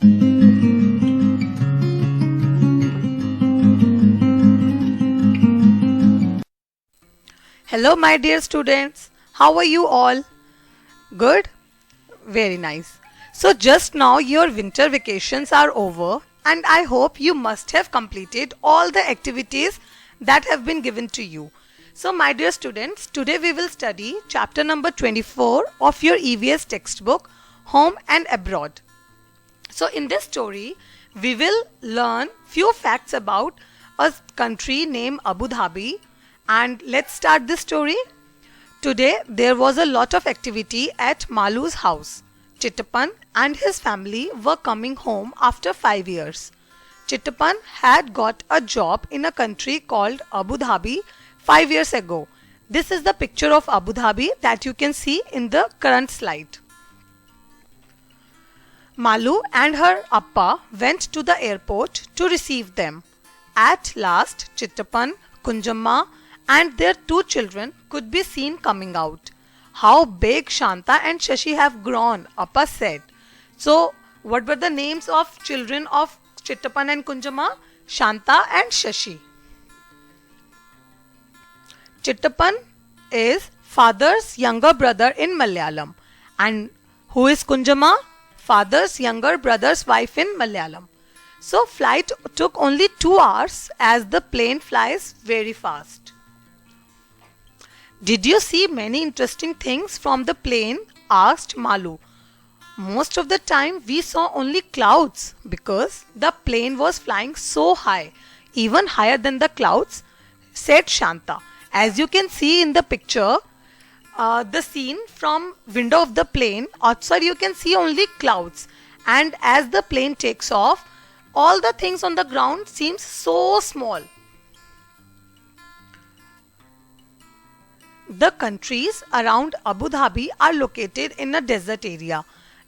Hello, my dear students. How are you all? Good? Very nice. So, just now your winter vacations are over, and I hope you must have completed all the activities that have been given to you. So, my dear students, today we will study chapter number 24 of your EVS textbook, Home and Abroad. So, in this story, we will learn few facts about a country named Abu Dhabi. And let's start this story. Today there was a lot of activity at Malu's house. Chittapan and his family were coming home after 5 years. Chittapan had got a job in a country called Abu Dhabi 5 years ago. This is the picture of Abu Dhabi that you can see in the current slide. Malu and her appa went to the airport to receive them. At last, Chittapan, Kunjamma and their 2 children could be seen coming out. How big Shanta and Shashi have grown, Appa said. So, what were the names of children of Chittapan and Kunjamma? Shanta and Shashi. Chittapan is father's younger brother in Malayalam. And who is Kunjamma? Father's younger brother's wife in Malayalam. So, flight took only 2 hours as the plane flies very fast. Did you see many interesting things from the plane? Asked Malu. Most of the time we saw only clouds because the plane was flying so high, even higher than the clouds, said Shanta. As you can see in the picture, the scene from window of the plane, outside you can see only clouds, and as the plane takes off, all the things on the ground seems so small. The countries around Abu Dhabi are located in a desert area.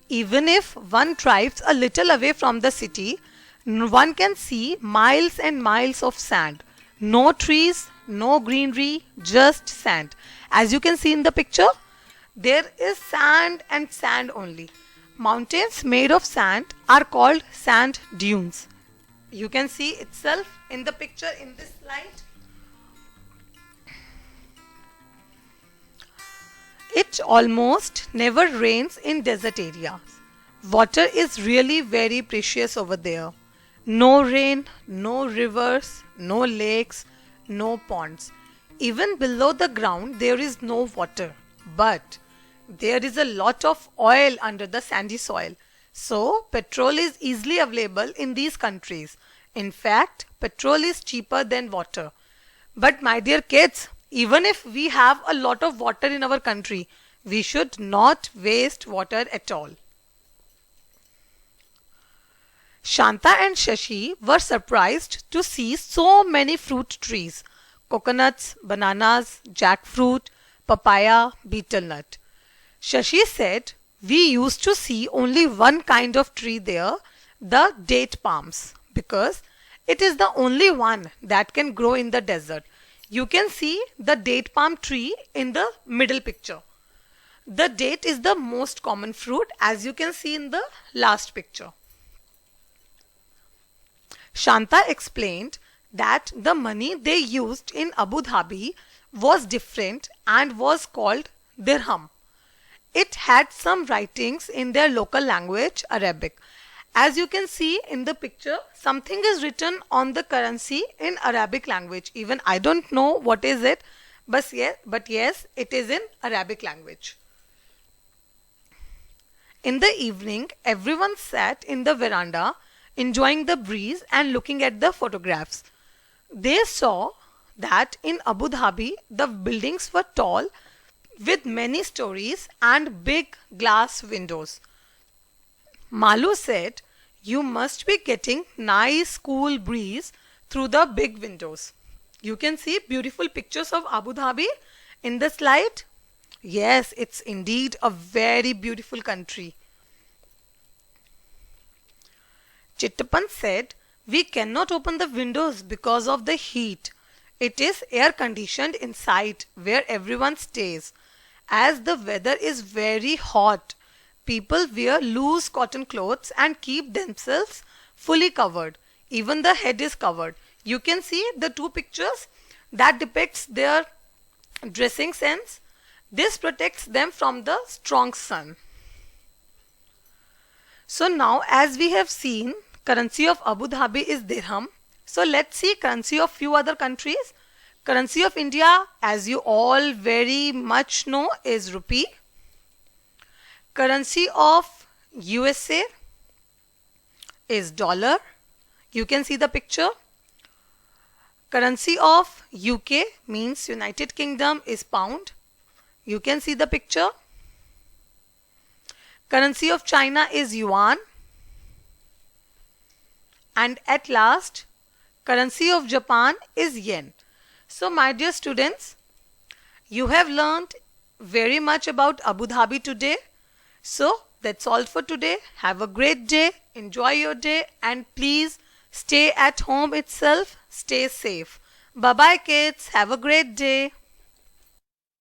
Even if one drives a little away from the city, one can see miles and miles of sand. No trees, no greenery, just sand. As you can see in the picture, there is sand and sand only. Mountains made of sand are called sand dunes. You can see itself in the picture in this slide. It almost never rains in desert areas. Water is really very precious over there. No rain, no rivers, no lakes, no ponds. Even below the ground there is no water. But there is a lot of oil under the sandy soil. So petrol is easily available in these countries. In fact, petrol is cheaper than water. But my dear kids, even if we have a lot of water in our country, we should not waste water at all. Shanta and Shashi were surprised to see so many fruit trees: coconuts, bananas, jackfruit, papaya, betel nut. Shashi said, "We used to see only one kind of tree there, the date palms, because it is the only one that can grow in the desert." You can see the date palm tree in the middle picture. The date is the most common fruit, as you can see in the last picture. Shanta explained that the money they used in Abu Dhabi was different and was called dirham. It had some writings in their local language, Arabic. As you can see in the picture, something is written on the currency in Arabic language. Even I don't know what is it, but yes, it is in Arabic language. In the evening, everyone sat in the veranda, enjoying the breeze and looking at the photographs. They saw that in Abu Dhabi, the buildings were tall with many stories and big glass windows. Malu said, "You must be getting nice cool breeze through the big windows." You can see beautiful pictures of Abu Dhabi in the slide. Yes, it's indeed a very beautiful country. Chittapan said, "We cannot open the windows because of the heat. It is air conditioned inside where everyone stays. As the weather is very hot, people wear loose cotton clothes and keep themselves fully covered. Even the head is covered. You can see the two pictures that depicts their dressing sense. This protects them from the strong sun. So now, as we have seen, currency of Abu Dhabi is dirham. So let's see currency of few other countries. Currency of India, as you all very much know, is rupee. Currency of USA is dollar. You can see the picture. Currency of UK means United Kingdom is pound. You can see the picture. Currency of China is yuan. And at last, currency of Japan is yen. So my dear students, you have learned very much about Abu Dhabi today. So that's all for today. Have a great day. Enjoy your day and please stay at home itself. Stay safe. Bye bye kids. Have a great day.